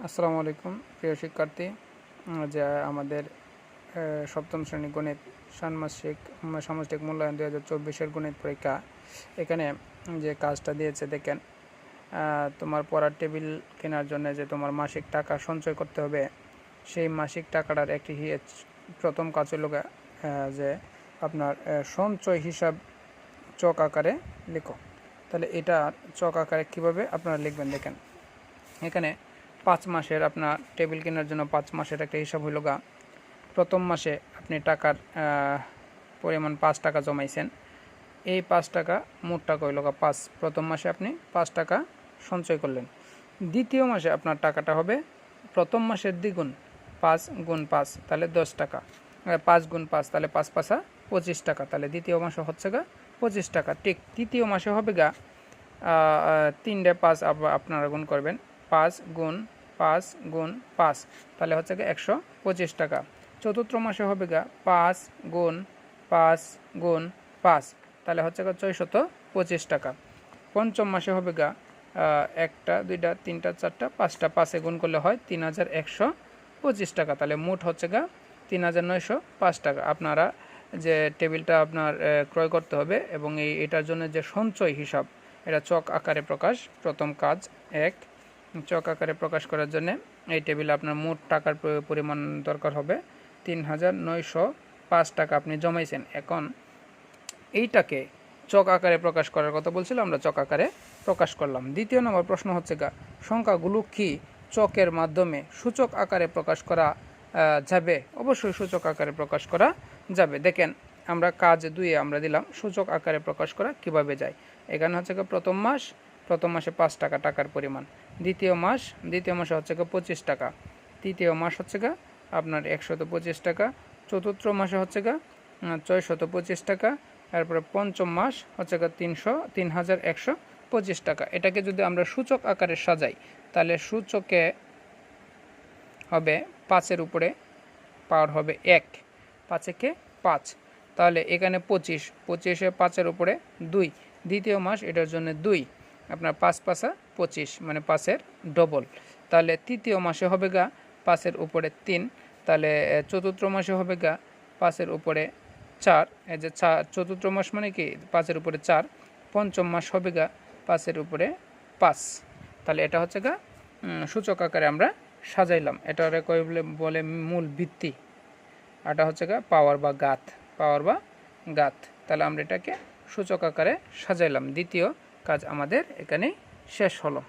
আসসালামু আলাইকুম প্রিয় শিক্ষার্থী। যে আমাদের সপ্তম শ্রেণী গণিত ষান্মাসিক সামষ্টিক মূল্যায়ন 2024-এর গণিত পরীক্ষা। এখানে যে কাজটা দিয়েছে দেখেন, তোমার পড়ার টেবিল কেনার জন্য যে তোমার মাসিক টাকা সঞ্চয় করতে হবে, সেই মাসিক টাকাটার একটি প্রথম কাজ হলো যে আপনার সঞ্চয় হিসাব চক আকারে লিখো। তাহলে এটা চক আকারে কীভাবে আপনারা লিখবেন দেখেন, এখানে 5 মাসের আপনার টেবিল কেনার জন্য 5 মাসের একটা হিসাব হইল প্রথম মাসে আপনি টাকার পরিমাণ 5 টাকা জমাইছেন। এই 5 টাকা মোট টাকা হইল 5। প্রথম মাসে আপনি 5 টাকা সঞ্চয় করলেন। দ্বিতীয় মাসে আপনার টাকাটা হবে প্রথম মাসের দ্বিগুণ, 5 গুণ 5 তাহলে 10 টাকা, 5 গুণ 5 তাহলে 5 পাঁচা 25 টাকা। তাহলে দ্বিতীয় মাসে হচ্ছে 25 টাকা। ঠিক তৃতীয় মাসে হবে 3 5 আপনারা গুণ করবেন, 5 গুণ 5 গুণ 5 তাহলে হচ্ছে 125 টাকা। চতুর্থ মাসে হবে 5 গুণ 5 গুণ 5 তাহলে হচ্ছে 625 টাকা। পঞ্চম মাসে হবে 1টা 2টা 3টা 4টা 5টা, 5-এ গুণ করলে হয় 3125 টাকা। তাহলে মোট হচ্ছে 3905 টাকা। আপনারা যে টেবিলটা আপনার ক্রয় করতে হবে এবং এটার জন্য যে সঞ্চয় হিসাব, এটা চক আকারে প্রকাশ। প্রথম কাজ 1, চক আকারে প্রকাশ করার জন্য এই টেবিলে আপনার মোট টাকার পরিমাণ দরকার হবে 3905 টাকা আপনি জমাইছেন। এখন এইটাকে চক আকারে প্রকাশ করার কথা বলছিল, আমরা চক আকারে প্রকাশ করলাম। দ্বিতীয় নম্বর প্রশ্ন হচ্ছে সংখ্যাগুলো কি চকের মাধ্যমে সূচক আকারে প্রকাশ করা যাবে? অবশ্যই সূচক আকারে প্রকাশ করা যাবে। দেখেন, আমরা কাজ 2-এ আমরা দিলাম সূচক আকারে প্রকাশ করা কিভাবে যায়। এখানে হচ্ছে প্রথম মাসে 5 টাকা টাকার পরিমাণ। দ্বিতীয় মাসে হচ্ছে 25 টাকা। তৃতীয় মাস হচ্ছে আপনার 125 টাকা। চতুর্থ মাসে হচ্ছে 625 টাকা। তারপরে পঞ্চম মাস হচ্ছে 3125 টাকা। এটাকে যদি আমরা সূচক আকারে সাজাই তাহলে সূচকে হবে 5-এর উপরে পাওয়ার হবে 1, 5-এ 5, তাহলে এখানে 25-এ 5-এর উপরে 2। দ্বিতীয় মাস এটার জন্য 2, আপনার 5 পাঁচা 25 মানে 5-এর ডবল। তাহলে তৃতীয় মাসে হবে 5-এর উপরে 3, তাহলে চতুর্থ মাসে হবে 5-এর উপরে 4। এই যে চতুর্থ মাস মানে কি 5-এর উপরে 4। পঞ্চম মাস হবে 5-এর উপরে 5। তাহলে এটা হচ্ছে সূচক আকারে আমরা সাজাইলাম। এটা বলে মূল ভিত্তি। এটা হচ্ছে পাওয়ার বা গাত। তাহলে আমরা এটাকে সূচক আকারে সাজাইলাম। দ্বিতীয় কাজ আমাদের এখানে শেষ হলো।